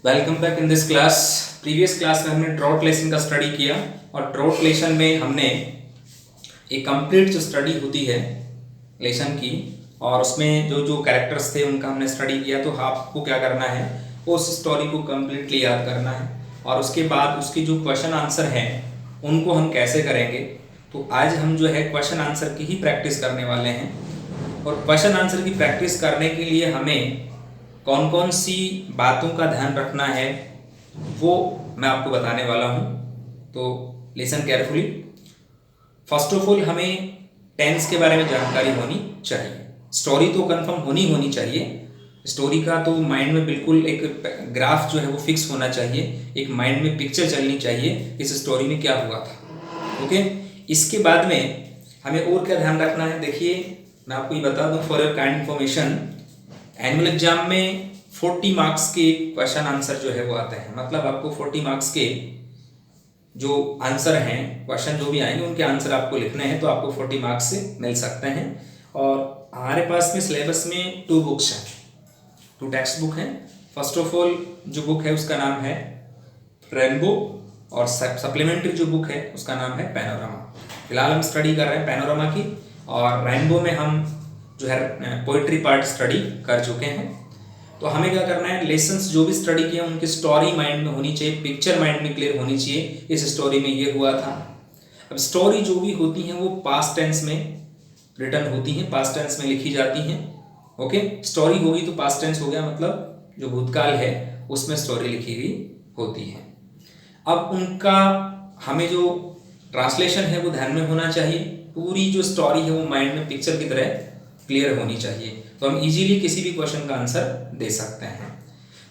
Welcome back in this class. Previous class में हमने drought lesson का स्टडी किया और ड्रॉट लेसन में हमने एक कंप्लीट जो स्टडी होती है लेसन की और उसमें जो जो कैरेक्टर्स थे उनका हमने स्टडी किया। तो आपको क्या करना है, उस स्टोरी को कम्प्लीटली याद करना है और उसके बाद उसके जो क्वेश्चन आंसर हैं उनको हम कैसे करेंगे। तो आज हम जो है क्वेश्चन आंसर की ही प्रैक्टिस करने वाले हैं और क्वेश्चन आंसर की प्रैक्टिस करने के लिए हमें कौन कौन सी बातों का ध्यान रखना है वो मैं आपको बताने वाला हूँ। तो listen carefully. First of all हमें टेंस के बारे में जानकारी होनी चाहिए। स्टोरी तो कंफर्म होनी चाहिए। स्टोरी का तो माइंड में बिल्कुल एक ग्राफ जो है वो फिक्स होना चाहिए, एक माइंड में पिक्चर चलनी चाहिए इस स्टोरी में क्या हुआ था। ओके, इसके बाद में हमें और क्या ध्यान रखना है। देखिए मैं आपको ये बता दूं for your kind information, annual exam में 40 मार्क्स के क्वेश्चन आंसर जो है वो आते हैं। मतलब आपको 40 मार्क्स के जो आंसर हैं, क्वेश्चन जो भी आएंगे उनके आंसर आपको लिखने हैं, तो आपको 40 मार्क्स से मिल सकते हैं। और हमारे पास में सिलेबस में 2 बुक्स हैं, 2 टेक्स्ट बुक हैं। फर्स्ट ऑफ ऑल जो बुक है उसका नाम है रेनबो और सप्लीमेंट्री जो बुक है उसका नाम है पैनोरामा। फिलहाल हम स्टडी कर रहे हैं पैनोरामा की और रेनबो में हम जो है पोइट्री पार्ट स्टडी कर चुके हैं। तो हमें क्या करना है, लेसन्स जो भी स्टडी किए उनकी स्टोरी माइंड में होनी चाहिए, पिक्चर माइंड में क्लियर होनी चाहिए। इस स्टोरी में ये हुआ था। अब स्टोरी जो भी होती हैं वो पास्ट टेंस में रिटर्न होती हैं, पास्ट टेंस में लिखी जाती हैं। ओके, स्टोरी होगी तो पास्ट टेंस हो गया, मतलब जो भूतकाल है उसमें स्टोरी लिखी हुई होती है। अब उनका हमें जो ट्रांसलेशन है वो ध्यान में होना चाहिए। पूरी जो स्टोरी है वो माइंड में पिक्चर की तरह क्लियर होनी चाहिए, तो हम इजीली किसी भी क्वेश्चन का आंसर दे सकते हैं।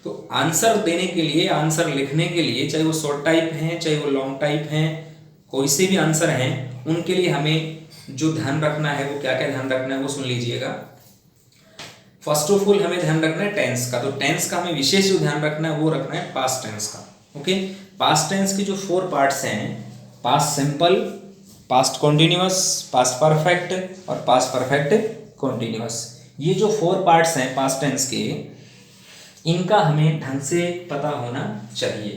तो आंसर देने के लिए, आंसर लिखने के लिए, चाहे वो शॉर्ट टाइप हैं चाहे वो लॉन्ग टाइप हैं, कोई से भी आंसर हैं, उनके लिए हमें जो ध्यान रखना है वो क्या क्या ध्यान रखना है वो सुन लीजिएगा। फर्स्ट ऑफ ऑल हमें ध्यान रखना है टेंस का। तो टेंस का हमें विशेष जो ध्यान रखना है वो रखना है पास्ट टेंस का। ओके, पास्ट टेंस के जो 4 पार्ट्स हैं, past simple, past continuous, past perfect और पास्ट परफेक्ट कॉन्टिन्यूअस। ये जो 4 पार्ट्स हैं पास्ट टेंस के, इनका हमें ढंग से पता होना चाहिए।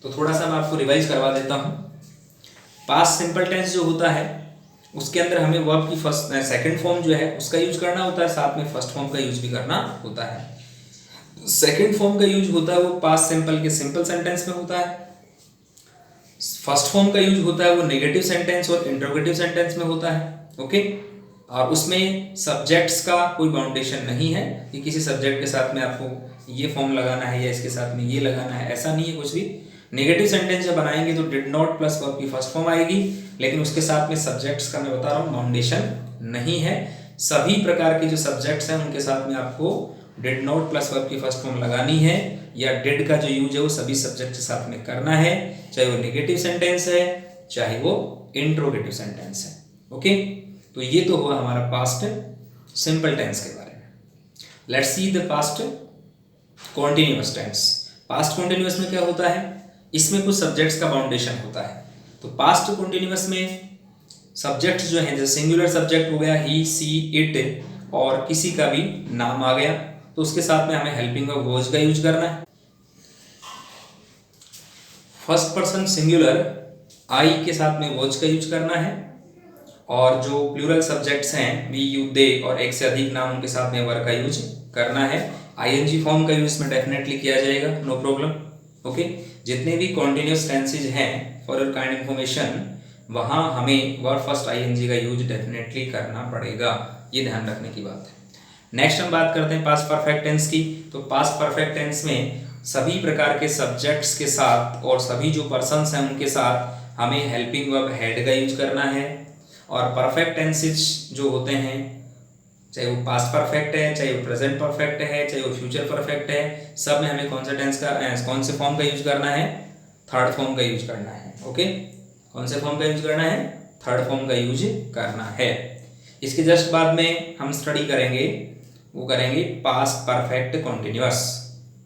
तो थोड़ा सा मैं आपको रिवाइज करवा देता हूँ। पास्ट सिंपल टेंस जो होता है उसके अंदर हमें वर्ब की सेकंड फॉर्म जो है उसका यूज करना होता है, साथ में फर्स्ट फॉर्म का यूज भी करना होता है। सेकंड फॉर्म का यूज होता है वो पास्ट सिंपल के सिंपल सेंटेंस में होता है। फर्स्ट फॉर्म का यूज होता है वो नेगेटिव सेंटेंस और इंट्रोगेटिव सेंटेंस में होता है। ओके, और उसमें सब्जेक्ट्स का कोई बाउंडेशन नहीं है कि किसी सब्जेक्ट के साथ में आपको ये फॉर्म लगाना है या इसके साथ में ये लगाना है, ऐसा नहीं है कुछ भी। नेगेटिव सेंटेंस जब बनाएंगे तो डिड नॉट प्लस वर्ब की फर्स्ट फॉर्म आएगी, लेकिन उसके साथ में सब्जेक्ट्स का मैं बता रहा हूँ बाउंडेशन नहीं है। सभी प्रकार के जो सब्जेक्ट्स हैं उनके साथ में आपको डिड नॉट प्लस वर्ब की फर्स्ट फॉर्म लगानी है, या डिड का जो यूज है वो सभी सब्जेक्ट के साथ में करना है, चाहे वो नेगेटिव सेंटेंस है चाहे वो इंट्रोगेटिव सेंटेंस है। ओके, तो ये तो हुआ हमारा पास्ट सिंपल टेंस के बारे में। Let's see the past continuous tense. Past continuous में क्या होता है, इसमें कुछ सब्जेक्ट्स का बाउंडेशन होता है। तो पास्ट कॉन्टिन्यूअस में सब्जेक्ट्स जो हैं, जैसे सिंगुलर सब्जेक्ट हो गया ही, सी, इट, और किसी का भी नाम आ गया तो उसके साथ में हमें हेल्पिंग वर्ब वॉज का यूज करना है। फर्स्ट पर्सन सिंगुलर आई के साथ में वॉज का यूज करना है, और जो प्लूरल सब्जेक्ट्स हैं वी, यू, दे और एक से अधिक नाम, उनके साथ में वर का यूज करना है। आईएनजी फॉर्म का यूज में डेफिनेटली किया जाएगा, नो प्रॉब्लम। ओके, जितने भी कॉन्टिन्यूअस टेंसेज हैं फॉर योर काइंड इन्फॉर्मेशन, वहाँ हमें वर्ब फर्स्ट आईएनजी का यूज डेफिनेटली करना पड़ेगा, ये ध्यान रखने की बात है। नेक्स्ट हम बात करते हैं पास्ट परफेक्ट टेंस की। तो पास्ट परफेक्ट टेंस में सभी प्रकार के सब्जेक्ट्स के साथ और सभी जो पर्सन्स हैं उनके साथ हमें हेल्पिंग वर्ब हैड का यूज करना है। और परफेक्ट टेंसेज जो होते हैं, चाहे वो पास्ट परफेक्ट है, चाहे वो प्रेजेंट परफेक्ट है, चाहे वो फ्यूचर परफेक्ट है, सब में हमें कौन सा टेंस का, कौन से फॉर्म का यूज करना है, थर्ड फॉर्म का यूज करना है। ओके, कौन से फॉर्म का यूज करना है, थर्ड फॉर्म का यूज करना है। इसके जस्ट बाद में हम स्टडी करेंगे, वो करेंगे पास्ट परफेक्ट कॉन्टिन्यूअस।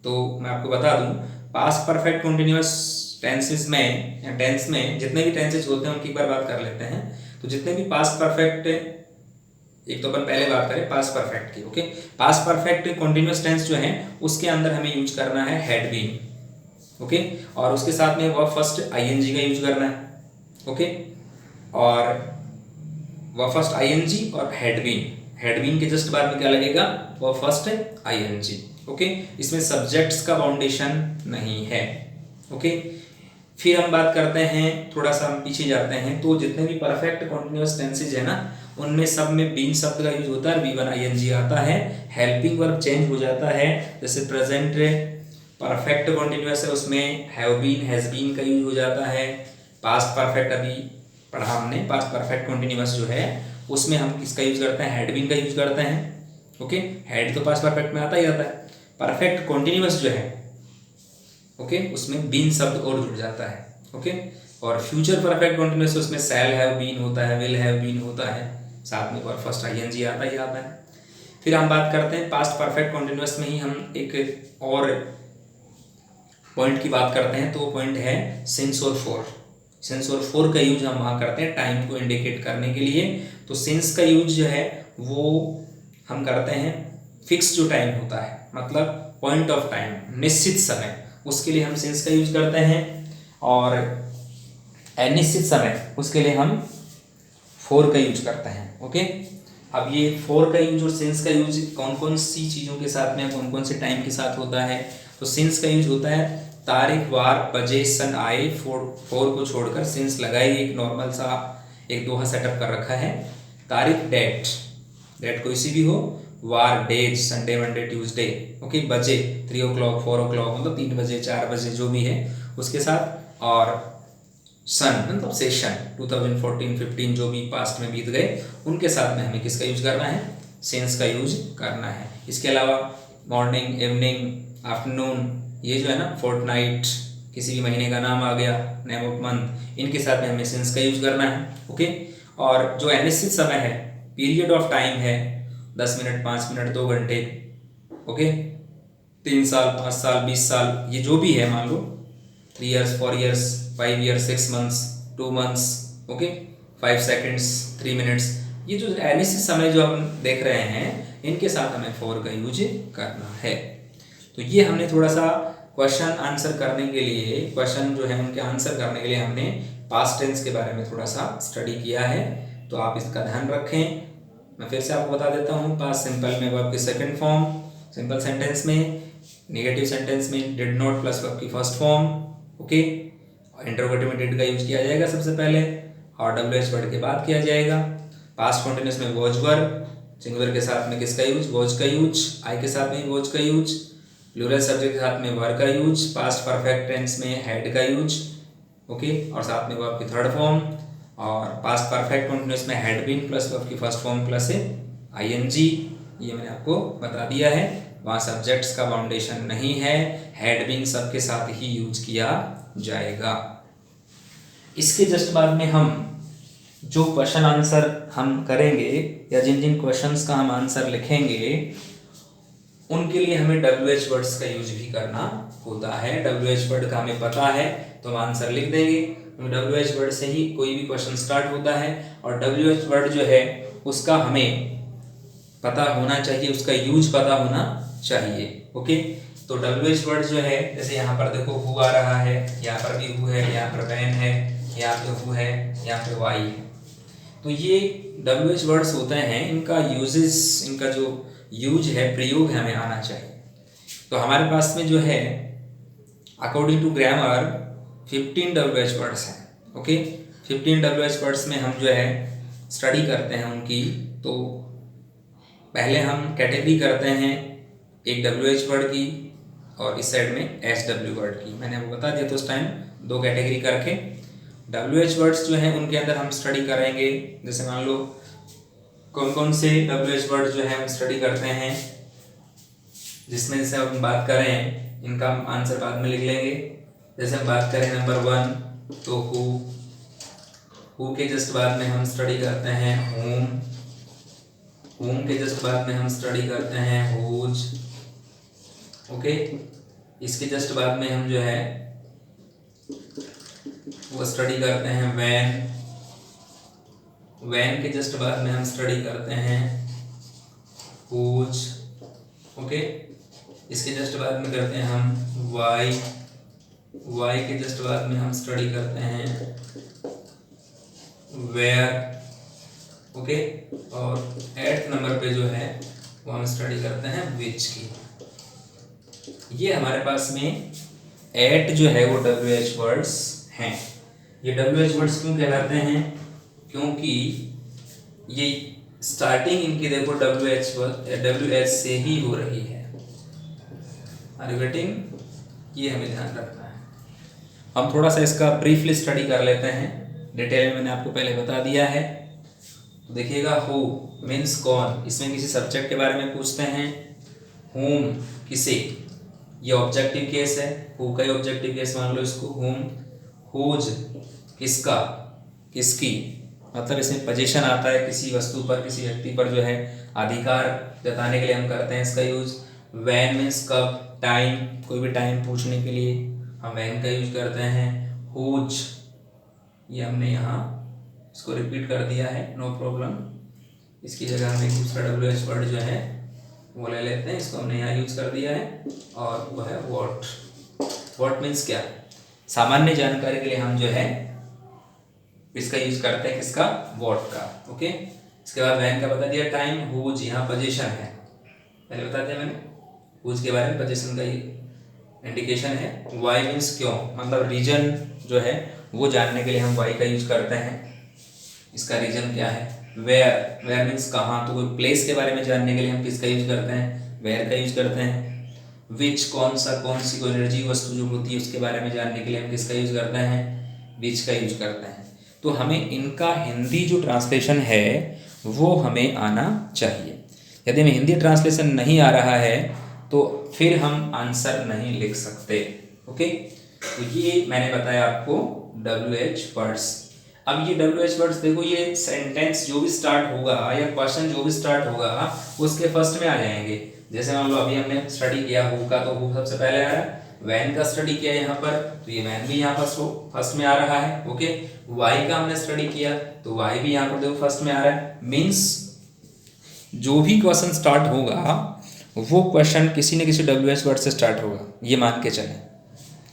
तो मैं आपको बता दूं, पास्ट परफेक्ट कॉन्टिन्यूअस टेंसेस में या टेंस में जितने भी टेंसेस होते हैं उनकी एक बार बात कर लेते हैं। तो जितने भी पास्ट परफेक्ट, एक तो अपन पहले बात करें पास्ट परफेक्ट की। Okay, past perfect continuous tense जो है उसके अंदर हमें यूज करना है हैड बीन। ओके, और उसके साथ में वर्ब फर्स्ट आईएनजी का यूज करना है, ओके, और वर्ब फर्स्ट आईएनजी और हैड बीन के जस्ट बाद में क्या लगेगा, वर्ब फर्स्ट आईएनजी, ओके। इसमें सब्जेक्ट्स का बाउंडेशन नहीं है, ओके। फिर हम बात करते हैं, थोड़ा सा हम पीछे जाते हैं, तो जितने भी परफेक्ट कॉन्टिन्यूअस टेंसेज है ना, उनमें सब में बीन शब्द का यूज होता है, बी वन आईएनजी आता है, हेल्पिंग वर्ब चेंज हो जाता है, जैसे प्रेजेंट परफेक्ट कॉन्टिन्यूअस है उसमें हैव बीन हैज बीन का यूज हो जाता है। पास्ट परफेक्ट अभी पढ़ा हमने, पास्ट परफेक्ट कॉन्टिन्यूअस जो है उसमें हम किसका यूज करते हैं, हैड बीन का यूज करते हैं, ओके। हैड तो पास्ट परफेक्ट में आता ही आता है। परफेक्ट कॉन्टिन्यूअस जो है, ओके, उसमें बीन शब्द और जुड़ जाता है, ओके। और फ्यूचर परफेक्ट कॉन्टिन्यूअस उसमें शैल हैव बीन होता है, विल हैव बीन होता है, साथ में वर्ब फर्स्ट आईएनजी आता ही आता है। फिर हम बात करते हैं पास्ट परफेक्ट कॉन्टिन्यूअस में ही हम एक और पॉइंट की बात करते हैं, तो वो पॉइंट है सिंस और फॉर। सिंस और फॉर का यूज हम वहाँ करते हैं टाइम को इंडिकेट करने के लिए। तो सिंस का यूज जो है वो हम करते हैं फिक्स जो टाइम होता है, मतलब पॉइंट ऑफ टाइम, निश्चित समय, उसके लिए हम सिंस का यूज करते हैं। और अनिश्चित समय, उसके लिए हम फॉर का यूज करते हैं, ओके। अब ये फॉर का यूज और सिंस का यूज कौन कौन सी चीज़ों के साथ में, कौन कौन से टाइम के साथ होता है, तो सिंस का यूज होता है तारीख, वार, बजे, सन आए, फॉर को छोड़कर सिंस लगाई, एक नॉर्मल सा एक दोहा सेटअप कर रखा है। तारीख डेट कोई सी भी हो, वार days, Sunday Monday Tuesday, okay. बजे 3 o'clock 4 o'clock मतलब 3 बजे 4 बजे जो भी है उसके साथ। और सन मतलब सेशन 2014-15 जो भी पास्ट में बीत गए उनके साथ में हमें किसका यूज करना है, सिंस का यूज करना है। इसके अलावा मॉर्निंग, इवनिंग, आफ्टरनून, ये जो है ना फोर्टनाइट, किसी भी महीने का नाम आ गया, नेम ऑफ मंथ, इनके साथ में हमें सिंस का यूज करना है, ओके। और जो अनिश्चित समय है, पीरियड ऑफ टाइम है, 10 मिनट 5 मिनट 2 घंटे, ओके, 3 साल 5 साल 20 साल, ये जो भी है, मान लो 3 years 4 years 5 years 6 months 2 months, okay, 5 seconds 3 minutes, ये जो अनिश्चित समय जो हम देख रहे हैं इनके साथ हमें फॉर का यूज करना है। तो ये हमने थोड़ा सा क्वेश्चन आंसर करने के लिए, क्वेश्चन जो है उनके आंसर करने के लिए हमने पास्ट टेंस के बारे में थोड़ा सा स्टडी किया है, तो आप इसका ध्यान रखें। मैं फिर से आपको बता देता हूँ, पास्ट सिंपल में वर्ब की सेकंड फॉर्म, सिंपल सेंटेंस में, नेगेटिव सेंटेंस में डिड नॉट प्लस वर्ब की फर्स्ट फॉर्म, ओके। इंटरोगेटिव में डिड का यूज किया जाएगा सबसे पहले, और डब्ल्यूएच वर्ड के बाद किया जाएगा। पास्ट कॉन्टिन्यूअस में वॉज वर्ब, सिंगुलर के साथ में किसका यूज, वॉज का यूज, आई के साथ में वॉज का यूज, प्लूरल सब्जेक्ट के साथ में वर का यूज, पास्ट परफेक्ट टेंस में हैड का यूज, ओके, और साथ में वर्ब की थर्ड फॉर्म। और पास्ट परफेक्ट कॉन्टिन्यूअस में हैड बीन प्लस वर्ब की फर्स्ट फॉर्म प्लस आईएनजी, ये मैंने आपको बता दिया है। वहाँ सब्जेक्ट्स का बाउंडेशन नहीं है, हैड बीन सबके साथ ही यूज किया जाएगा। इसके जस्ट बाद में हम जो क्वेश्चन आंसर हम करेंगे या जिन जिन क्वेश्चंस का हम आंसर लिखेंगे उनके लिए हमें WH वर्ड्स का यूज भी करना होता है। WH वर्ड का हमें पता है तो हम आंसर लिख देंगे। WH वर्ड से ही कोई भी क्वेश्चन स्टार्ट होता है, और WH वर्ड जो है उसका हमें पता होना चाहिए, उसका यूज पता होना चाहिए, ओके। तो WH वर्ड जो है, जैसे यहाँ पर देखो हु आ रहा है, यहाँ पर भी हु है, यहाँ पर वैन है, यहाँ पे हु है, यहाँ पे वाई है। तो ये WH वर्ड्स होते हैं, इनका यूजेस, इनका जो यूज है, प्रयोग हमें आना चाहिए। तो हमारे पास में जो है according to grammar 15 WH words हैं, ओके। 15 WH वर्ड्स में हम जो है स्टडी करते हैं उनकी। तो पहले हम कैटेगरी करते हैं एक WH वर्ड की और इस साइड में SW वर्ड की। मैंने आपको बता दिया तो उस टाइम 2 कैटेगरी करके WH वर्ड्स जो हैं उनके अंदर हम स्टडी करेंगे। जैसे मान लो कौन कौन से WH वर्ड जो है हम स्टडी करते हैं, जिसमें से हम बात करें, इनका हम आंसर बाद में लिख लेंगे। जैसे हम बात करें नंबर 1 तो हु के जस्ट बाद में हम स्टडी करते हैं होम के जस्ट बाद में हम स्टडी करते हैं हुज, ओके। इसके जस्ट बाद में हम जो है वो स्टडी करते हैं वैन के जस्ट बाद में हम स्टडी करते हैं हुज, ओके। इसके जस्ट बाद में करते हैं हम वाई, y के जस्ट बाद में हम स्टडी करते हैं वेयर, ओके। और 8th नंबर पे जो है वो हम स्टडी करते हैं विच की। ये हमारे पास में 8 जो है वो WH वर्ड्स हैं। ये WH वर्ड्स क्यों कहलाते हैं? क्योंकि ये स्टार्टिंग इनकी देखो WH से ही हो रही है। Are you getting? ये हमें ध्यान रखना है। हम थोड़ा सा इसका ब्रीफली स्टडी कर लेते हैं। डिटेल में मैंने आपको पहले बता दिया है। तो देखिएगा, हु मीन्स कौन, इसमें किसी सब्जेक्ट के बारे में पूछते हैं। हुम किसे, ये ऑब्जेक्टिव केस है, हु का ऑब्जेक्टिव केस मान लो इसको। हुम, हुज किसका, किसकी, मतलब इसमें पोजीशन आता है, किसी वस्तु पर, किसी व्यक्ति पर जो है अधिकार जताने के लिए हम करते हैं इसका यूज। वैन मीन्स कब, टाइम, कोई भी टाइम पूछने के लिए हम वैन का यूज करते हैं। हुज, ये हमने यहाँ इसको रिपीट कर दिया है, नो प्रॉब्लम। इसकी जगह हम एक दूसरा WH वर्ड जो है वो ले लेते हैं, इसको हमने यहाँ यूज कर दिया है, और वो है वॉट। वॉट मीन्स क्या, सामान्य जानकारी के लिए हम जो है इसका यूज करते हैं, किसका, वॉट का, ओके। इसके बाद वैन का बता दिया, टाइम। हुज यहाँ पोजीशन है, पहले बता दिया मैंने, हुज के बारे में, पोजीशन का इंडिकेशन है। वाई मीन्स क्यों, मतलब रीजन जो है वो जानने के लिए हम वाई का यूज करते हैं, इसका रीजन क्या है। वेयर, वेयर मीन्स कहाँ, तो कोई प्लेस के बारे में जानने के लिए हम किसका यूज करते हैं, वेयर का यूज करते हैं। विच, कौन सा, कौन सी कोई निर्जीव वस्तु जो होती है उसके बारे में जानने के लिए हम किसका यूज करते हैं, विच का यूज करते हैं। तो हमें इनका हिंदी जो ट्रांसलेशन है वो हमें आना चाहिए। यदि हमें हिंदी ट्रांसलेशन नहीं आ रहा है तो फिर हम आंसर नहीं लिख सकते, ओके। तो ये मैंने बताया आपको WH वर्ड्स। अब ये WH वर्ड्स देखो, ये सेंटेंस जो भी स्टार्ट होगा या क्वेश्चन जो भी स्टार्ट होगा उसके फर्स्ट में आ जाएंगे। जैसे मान लो अभी हमने स्टडी किया हु का, तो हु सबसे पहले आ रहा है। वैन का स्टडी किया यहाँ पर, तो ये वैन भी यहाँ पर फर्स्ट में आ रहा है, ओके। वाई का हमने स्टडी किया तो वाई भी यहाँ पर देखो फर्स्ट में आ रहा है। मीन्स जो भी क्वेश्चन स्टार्ट होगा वो क्वेश्चन किसी न किसी WH वर्ड से स्टार्ट होगा, ये मान के चलें,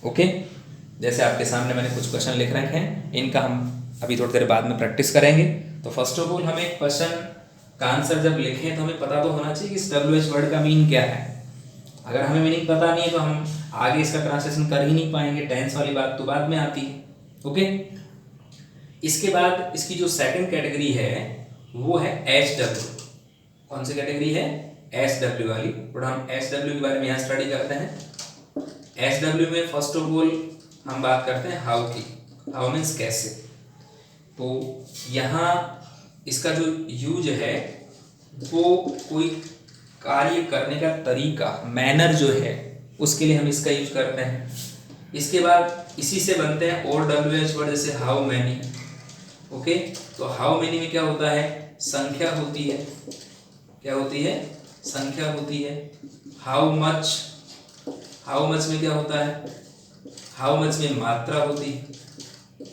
ओके। जैसे आपके सामने मैंने कुछ क्वेश्चन लिख रखे हैं, इनका हम अभी थोड़ी देर बाद में प्रैक्टिस करेंगे। तो फर्स्ट ऑफ ऑल हमें क्वेश्चन का आंसर जब लिखें तो हमें पता तो होना चाहिए कि इस WH वर्ड का मीन क्या है। अगर हमें मीनिंग पता नहीं है तो हम आगे इसका ट्रांसलेशन कर ही नहीं पाएंगे, टेंस वाली बात तो बाद में आती है, ओके। इसके बाद इसकी जो सेकंड कैटेगरी है वो है HW। कौन सी कैटेगरी है, SW वाली। और हम SW के बारे में यहाँ स्टडी करते हैं। SW में फर्स्ट ऑफ ऑल हम बात करते हैं हाउ की। हाउ मीन्स कैसे। तो यहाँ इसका जो यूज है वो कोई कार्य करने का तरीका, मैनर जो है उसके लिए हम इसका यूज करते हैं। इसके बाद इसी से बनते हैं और WH वर्ड, जैसे हाउ मैनी, ओके। तो हाउ मैनी में क्या होता है, संख्या होती है, क्या होती है, संख्या होती है। हाउ मच, हाउ मच में क्या होता है, हाउ मच में मात्रा होती है,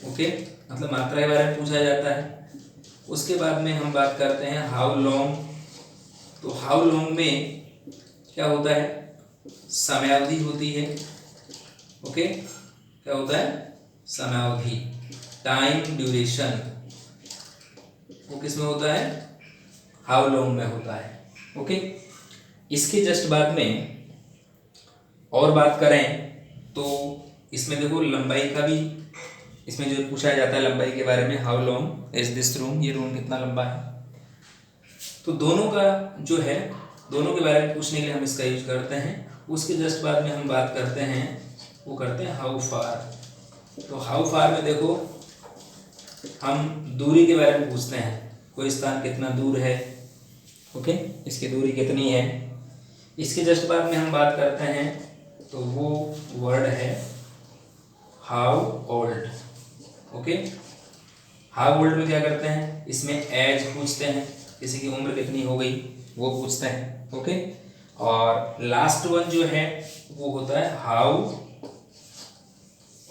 ओके, मतलब मात्रा के बारे में पूछा जाता है। उसके बाद में हम बात करते हैं हाउ लॉन्ग। तो हाउ लॉन्ग में क्या होता है, समयावधि होती है, ओके। क्या होता है, समयावधि, टाइम ड्यूरेशन, वो किस में होता है, हाउ लॉन्ग में होता है, ओके। इसके जस्ट बाद में और बात करें तो इसमें देखो लंबाई का भी, इसमें जो पूछा जाता है लंबाई के बारे में, how long is this room, ये रूम कितना लंबा है। तो दोनों का जो है, दोनों के बारे में पूछने के लिए हम इसका यूज करते हैं। उसके जस्ट बाद में हम बात करते हैं, वो करते हैं हाउ फार। तो हाउ फार में देखो हम दूरी के बारे में पूछते हैं, कोई स्थान कितना दूर है, ओके, इसकी दूरी कितनी है। इसके जस्ट बाद में हम बात करते हैं तो वो वर्ड है how old, okay. How old में क्या करते हैं, इसमें एज पूछते हैं, किसी की उम्र कितनी हो गई वो पूछते हैं, ओके। और लास्ट वन जो है वो होता है हाउ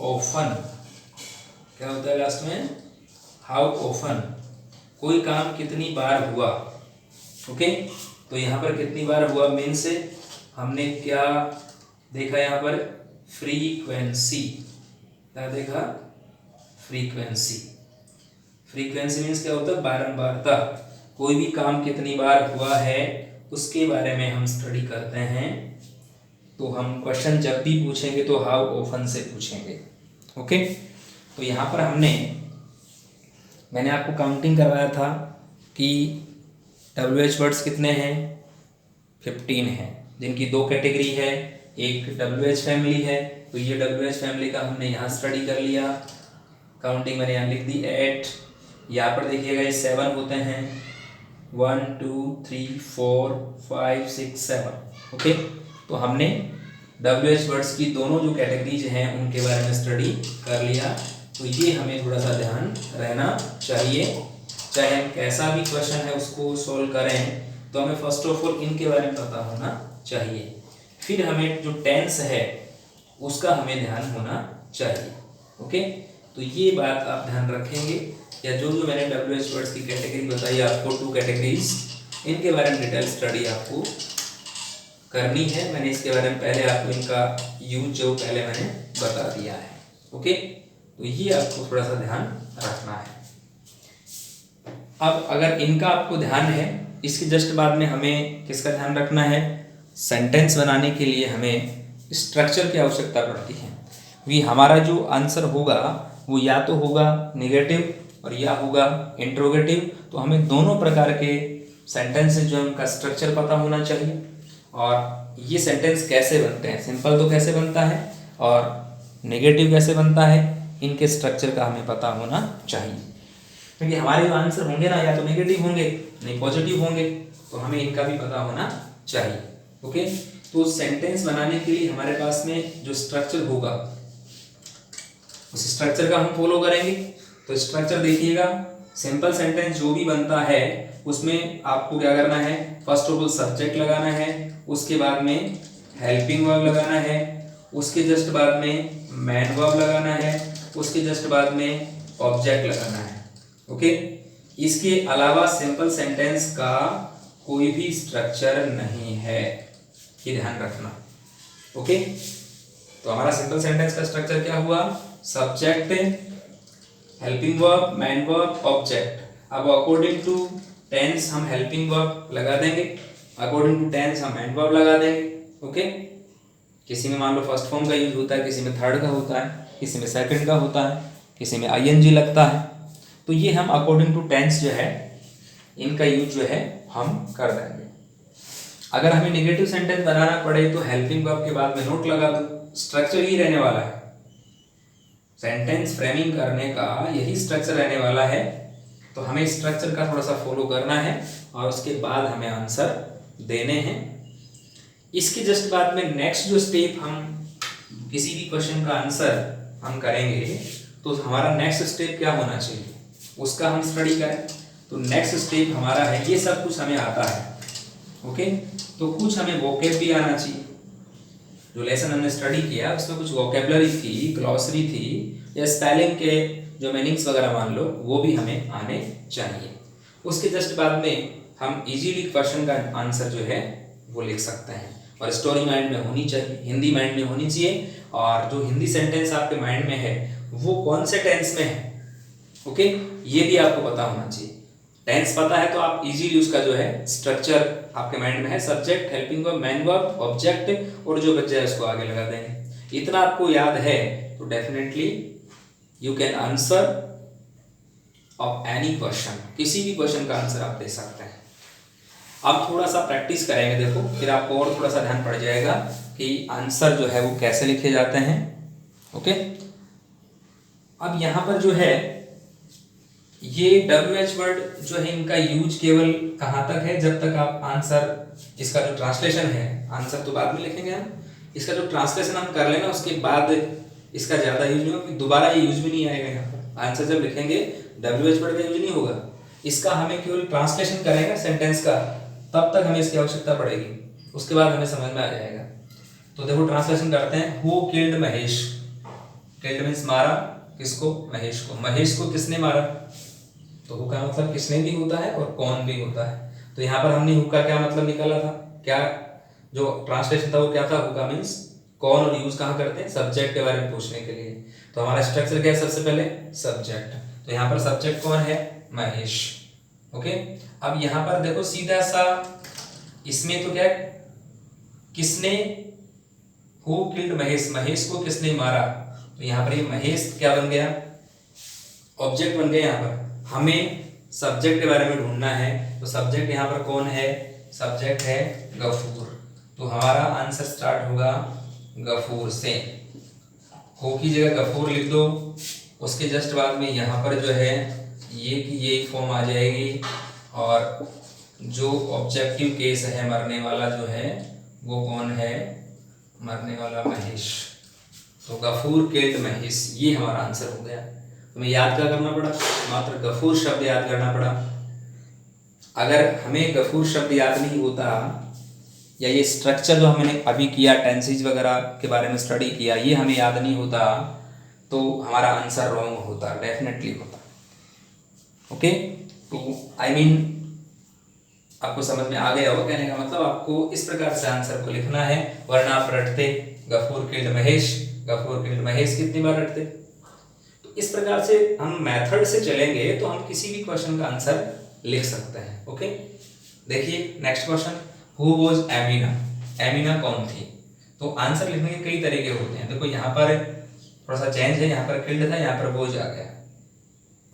ऑफन। क्या होता है लास्ट में, हाउ ऑफन, कोई काम कितनी बार हुआ, ओके। तो यहाँ पर कितनी बार हुआ मीन से हमने क्या देखा, यहाँ पर फ्रीक्वेंसी, क्या देखा, फ्रीक्वेंसी। फ्रीक्वेंसी मीन्स क्या होता है, बारंबारता। कोई भी काम कितनी बार हुआ है उसके बारे में हम स्टडी करते हैं। तो हम क्वेश्चन जब भी पूछेंगे तो हाउ ऑफन से पूछेंगे। ओके, तो यहाँ पर मैंने आपको काउंटिंग करवाया था कि WH वर्ड्स कितने हैं, 15 हैं, जिनकी दो कैटेगरी है। एक WH फैमिली है, तो ये WH फैमिली का हमने यहाँ स्टडी कर लिया। काउंटिंग मैंने यहाँ लिख दी 8। यहाँ पर देखिएगा ये 7 होते हैं, 1 2 3 4 5 6 7। ओके, तो हमने WH वर्ड्स की दोनों जो कैटेगरीज हैं उनके बारे में स्टडी कर लिया। तो ये हमें थोड़ा सा ध्यान रहना चाहिए, चाहे हम कैसा भी क्वेश्चन है उसको सोल्व करें तो हमें फर्स्ट ऑफ ऑल इनके बारे में पता होना चाहिए। फिर हमें जो टेंस है उसका हमें ध्यान होना चाहिए। ओके, तो ये बात आप ध्यान रखेंगे। या जो जो मैंने WH वर्ड्स की कैटेगरी बताई आपको, 2 कैटेगरीज, इनके बारे में डिटेल स्टडी आपको करनी है। मैंने इसके बारे में पहले आपको इनका यूज जो पहले मैंने बता दिया है। ओके, तो ये आपको थोड़ा सा ध्यान रखना है। अब अगर इनका आपको ध्यान है, इसके जस्ट बाद में हमें किसका ध्यान रखना है, सेंटेंस बनाने के लिए हमें स्ट्रक्चर की आवश्यकता पड़ती है। भी हमारा जो आंसर होगा वो या तो होगा नेगेटिव और या होगा इंट्रोगेटिव। तो हमें दोनों प्रकार के सेंटेंस जो है उनका स्ट्रक्चर पता होना चाहिए। और ये सेंटेंस कैसे बनते हैं, सिंपल तो कैसे बनता है और नेगेटिव कैसे बनता है, इनके स्ट्रक्चर का हमें पता होना चाहिए। क्योंकि हमारे जो आंसर होंगे ना या तो नेगेटिव होंगे नहीं पॉजिटिव होंगे, तो हमें इनका भी पता होना चाहिए। ओके, तो सेंटेंस बनाने के लिए हमारे पास में जो स्ट्रक्चर होगा उस स्ट्रक्चर का हम फॉलो करेंगे। तो स्ट्रक्चर देखिएगा, सिंपल सेंटेंस जो भी बनता है उसमें आपको क्या करना है, फर्स्ट ऑफ ऑल सब्जेक्ट लगाना है, उसके बाद में हेल्पिंग वर्ब लगाना है, उसके जस्ट बाद में मैन वर्ब लगाना है, उसके जस्ट बाद में ऑब्जेक्ट लगाना है। ओके, इसके अलावा सिंपल सेंटेंस का कोई भी स्ट्रक्चर नहीं है, ये ध्यान रखना। ओके, तो हमारा सिंपल सेंटेंस का स्ट्रक्चर क्या हुआ, subject, helping verb, man verb, object. अब अकॉर्डिंग टू टेंस हम हेल्पिंग वर्ब लगा देंगे, अकॉर्डिंग टू टेंस हम मैन वर्ब लगा देंगे। ओके, किसी में मान लो फर्स्ट फॉर्म का यूज होता है, किसी में थर्ड का होता है, किसी में सेकंड का होता है, किसी में ING लगता है। तो ये हम अकॉर्डिंग टू टेंस जो है इनका यूज जो है हम कर देंगे। अगर हमें नेगेटिव सेंटेंस बनाना पड़े तो हेल्पिंग वर्ब के बाद में नोट लगा दो, स्ट्रक्चर ही रहने वाला है। सेंटेंस फ्रेमिंग करने का यही स्ट्रक्चर रहने वाला है। तो हमें स्ट्रक्चर का थोड़ा सा फॉलो करना है और उसके बाद हमें आंसर देने हैं। इसके जस्ट बाद में नेक्स्ट जो स्टेप हम किसी भी क्वेश्चन का आंसर हम करेंगे तो हमारा नेक्स्ट स्टेप क्या होना चाहिए उसका हम स्टडी करें। तो नेक्स्ट स्टेप हमारा है, ये सब कुछ हमें आता है। ओके, तो कुछ हमें वोकेब भी आना चाहिए। जो लेसन हमने स्टडी किया उसमें कुछ वोकेबलरी थी, ग्लॉसरी थी, या स्पेलिंग के जो मीनिंग्स वगैरह मान लो वो भी हमें आने चाहिए। उसके जस्ट बाद में हम इजीली क्वेश्चन का आंसर जो है वो लिख सकते हैं। और स्टोरी माइंड में होनी चाहिए, हिंदी माइंड में होनी चाहिए। और जो हिंदी सेंटेंस आपके माइंड में है वो कौन से टेंस में है, ओके, ये भी आपको पता होना चाहिए। टेंस पता है तो आप इजीली उसका जो है स्ट्रक्चर आपके माइंड में है, subject, helping verb, man verb, object, और जो बच जाए उसको आगे लगा देंगे। इतना आपको याद है तो definitely you can answer of any question, किसी भी क्वेश्चन का आंसर आप दे सकते हैं। अब थोड़ा सा प्रैक्टिस करेंगे, देखो फिर आपको और थोड़ा सा ध्यान पड़ जाएगा कि आंसर जो है वो कैसे लिखे जाते हैं। ओके, अब यहाँ पर जो है ये WH वर्ड जो है इनका यूज केवल कहाँ तक है, जब तक आप आंसर, इसका जो ट्रांसलेशन है, आंसर तो बाद में लिखेंगे हम, इसका जो ट्रांसलेशन हम कर लेना उसके बाद इसका ज़्यादा यूज नहीं होगा, दोबारा ये यूज भी नहीं आएगा। यहाँ पर आंसर जब लिखेंगे WH वर्ड का यूज नहीं होगा, इसका हमें केवल ट्रांसलेशन करेंगे सेंटेंस का, तब तक हमें इसकी आवश्यकता पड़ेगी, उसके बाद हमें समझ में आ जाएगा। तो देखो ट्रांसलेशन करते हैं, who killed Mahesh, killed means मारा, किसको, महेश को। महेश को किसने मारा, तो हु का मतलब किसने भी होता है और कौन भी होता है। तो यहाँ पर हमने हु का क्या मतलब निकाला था, क्या जो ट्रांसलेशन था वो क्या था, हु का मीन्स कौन और यूज कहाँ करते हैं, सब्जेक्ट के बारे में पूछने के लिए। तो हमारा स्ट्रक्चर क्या है, सबसे पहले सब्जेक्ट, तो यहाँ पर सब्जेक्ट कौन है, महेश। ओके, अब यहाँ पर देखो सीधा सा, इसमें तो क्या है, किसने, हु किल्ड महेश, महेश को किसने मारा, तो यहाँ पर ये महेश क्या बन गया, ऑब्जेक्ट बन गया। यहाँ पर हमें सब्जेक्ट के बारे में ढूंढना है, तो सब्जेक्ट यहाँ पर कौन है, सब्जेक्ट है गफूर। तो हमारा आंसर स्टार्ट होगा गफूर से, हो की जगह गफूर लिख दो, उसके जस्ट बाद में यहाँ पर जो है ये की ये फॉर्म आ जाएगी, और जो ऑब्जेक्टिव केस है मरने वाला जो है वो कौन है, मरने वाला महेश। तो गफूर किल्ड महेश, ये हमारा आंसर हो गया। हमें याद क्या करना पड़ा, मात्र गफूर शब्द याद करना पड़ा। अगर हमें गफूर शब्द याद नहीं होता, या ये स्ट्रक्चर जो हमने अभी किया, टेंसेज वगैरह के बारे में स्टडी किया, ये हमें याद नहीं होता, तो हमारा आंसर रॉन्ग होता, डेफिनेटली होता। ओके, तो आई मीन आपको समझ में आ गया होगा, कहने का मतलब आपको इस प्रकार से आंसर को लिखना है, वरना आप रटते गफूर किल्ड महेश, गफूर किल्ड महेश कितनी बार रटते। तो इस प्रकार से हम मेथड से चलेंगे तो हम किसी भी क्वेश्चन का आंसर लिख सकते हैं। ओके, देखिए नेक्स्ट क्वेश्चन, हु वाज एमिना, एमिना कौन थी। तो आंसर लिखने के कई तरीके होते हैं। देखो यहाँ पर थोड़ा सा चेंज है, यहाँ पर किल्ड था, यहाँ पर वोज आ गया,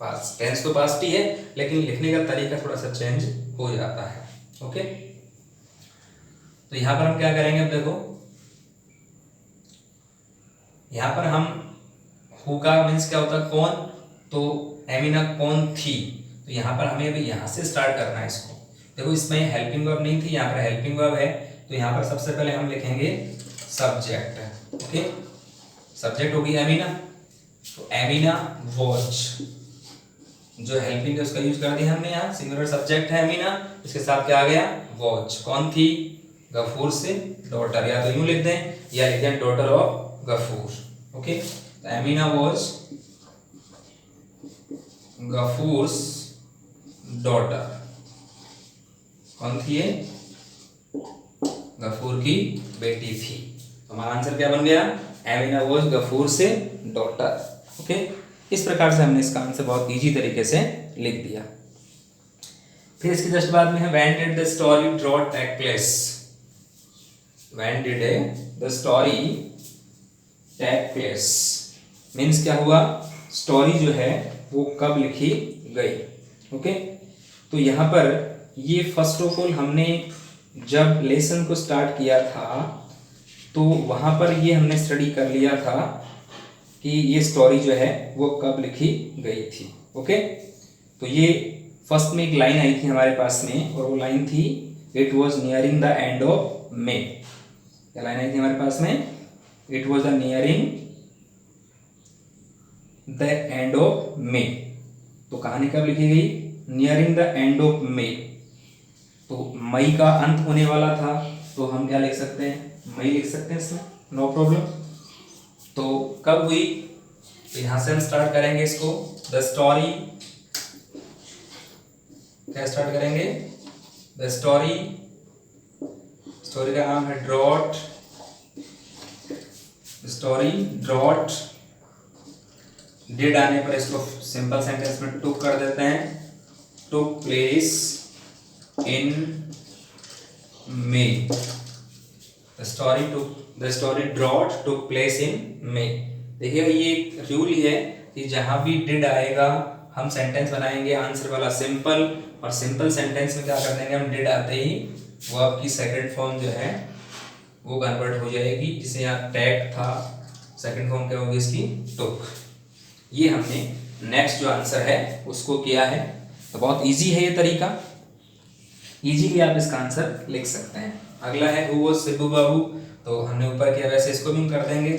पास टेंस तो पास्ट ही है, लेकिन लिखने का तरीका थोड़ा सा चेंज हो जाता है। ओके, तो यहाँ पर हम क्या करेंगे, अब देखो यहाँ पर हम हु का मीन्स क्या होता है, कौन, तो एमिना कौन थी, तो यहाँ पर हमें अभी यहाँ से स्टार्ट करना है इसको। देखो इसमें हेल्पिंग वर्ब नहीं थी, यहाँ पर हेल्पिंग वर्ब है, तो यहाँ पर सबसे पहले हम लिखेंगे सब्जेक्ट। ओके, सब्जेक्ट होगी एमिना, तो एमिना वॉच, जो हेल्पिंग है उसका यूज कर दिया हमने, यहाँ सिंगुलर सब्जेक्ट है एमिना, इसके साथ क्या आ गया, वॉच, कौन थी, गफूर से डॉटर, या तो यूं लिख दें या लिख दें डॉटर ऑफ गफूर। ओके, तो एमिना वॉच गफूर्स डॉटर, कौन थी ये, गफूर की बेटी थी। तो हमारा आंसर क्या बन गया, एमिना वॉच गफूर से डॉटर। ओके, इस प्रकार से हमने इसका आंसर बहुत इजी तरीके से लिख दिया। फिर इसके जस्ट बाद में है when did the story drought take place, when did the story take place means क्या हुआ, स्टोरी जो है वो कब लिखी गई। ओके, तो यहाँ पर ये फर्स्ट ऑफ ऑल हमने जब लेसन को स्टार्ट किया था तो वहाँ पर ये हमने स्टडी कर लिया था कि ये स्टोरी जो है वो कब लिखी गई थी। ओके, तो ये फर्स्ट में एक लाइन आई थी हमारे पास में, और वो लाइन थी it was nearing the end of May. क्या लाइन आई थी हमारे पास में, it was the nearing the end of May. तो कहानी कब लिखी गई, nearing the end of May, तो मई का अंत होने वाला था, तो हम क्या लिख सकते हैं, मई लिख सकते हैं इसमें, नो प्रॉब्लम। तो कब हुई, तो यहां से हम स्टार्ट करेंगे इसको, द स्टोरी, क्या स्टार्ट करेंगे, द स्टोरी, स्टोरी का नाम है ड्रॉट, स्टोरी ड्रॉट, डिड आने पर इसको सिंपल सेंटेंस में टुक कर देते हैं, took place in May, the story drought took place in May. देखिएगा ये एक रूल ही है कि जहां भी डिड आएगा हम सेंटेंस बनाएंगे आंसर वाला सिंपल, और सिंपल सेंटेंस में क्या कर देंगे हम, डिड आते ही वो आपकी सेकंड फॉर्म जो है वो कन्वर्ट हो जाएगी, जिसे यहाँ टैग था, सेकंड फॉर्म क्या होगी इसकी, टुक। ये हमने नेक्स्ट जो आंसर है उसको किया है। तो बहुत इजी है ये तरीका, इजीली आप इसका आंसर लिख सकते हैं। अगला है हु वाज सिब्बू बाबू, तो हमने ऊपर किया वैसे इसको भी हम कर देंगे,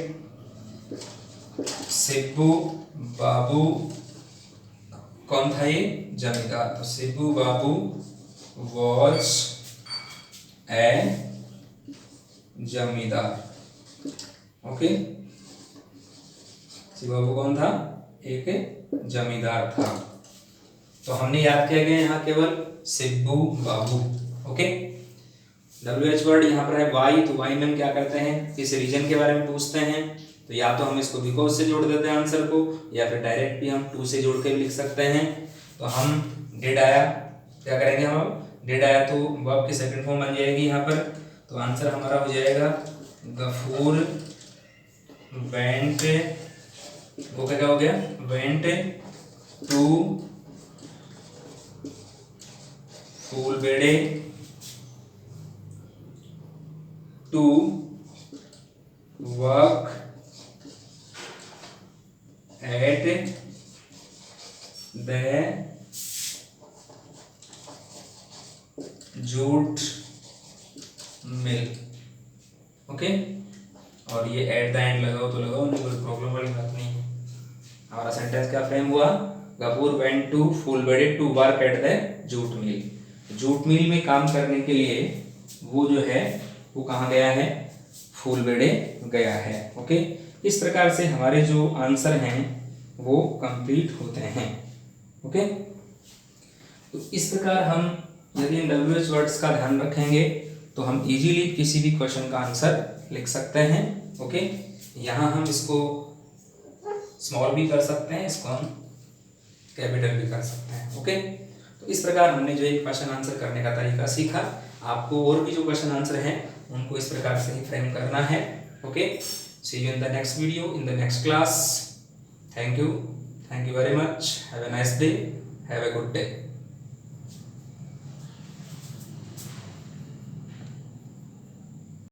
सिब्बू बाबू कौन था ये, जमींदार, तो सिब्बू बाबू वॉज ए जमींदार। ओके, सिब्बू बाबू कौन था, एक जमींदार था। तो हमने याद किया गया यहाँ केवल सिब्बू बाबू। ओके, WH वर्ड यहाँ पर है वाई, तो वाई में हम क्या करते हैं, इस रीजन के बारे में पूछते हैं तो या तो हम इसको बिकॉज से जोड़ देते हैं आंसर को, या फिर डायरेक्ट भी हम टू से जोड़ के भी लिख सकते हैं। तो हम डिड आया, क्या करेंगे हम अब, डिड आया तो वर्ब की सेकंड फॉर्म बन जाएगी यहाँ पर, तो आंसर हमारा हो जाएगा गफूर वेंट, वो क्या हो गया, went to Phulbere to work at the jute mill. Okay, और ये एट द एंड लगाओ तो लगाओ, नहीं कोई प्रॉब्लम वाली बात नहीं है। हमारा सेंटेंस क्या फ्रेम हुआ, Gafoor went to Phulbere to work at the jute mill. Jute mill में काम करने के लिए वो जो है वो कहाँ गया है, फूलबेड़े गया है। ओके, इस प्रकार से हमारे जो आंसर हैं वो कंप्लीट होते हैं। ओके, तो इस प्रकार हम यदि इन WH वर्ड्स का ध्यान रखेंगे तो हम इजीली किसी भी क्वेश्चन का आंसर लिख सकते हैं। ओके, यहाँ हम इसको स्मॉल भी कर सकते हैं, इसको हम कैपिटल भी कर सकते हैं। ओके, तो इस प्रकार हमने जो एक क्वेश्चन आंसर करने का तरीका सीखा। आपको और भी जो क्वेश्चन आंसर हैं उनको इस प्रकार से ही फ्रेम करना है। Okay, see you in the next video, in the next class. Thank you very much, have a nice day, have a good day.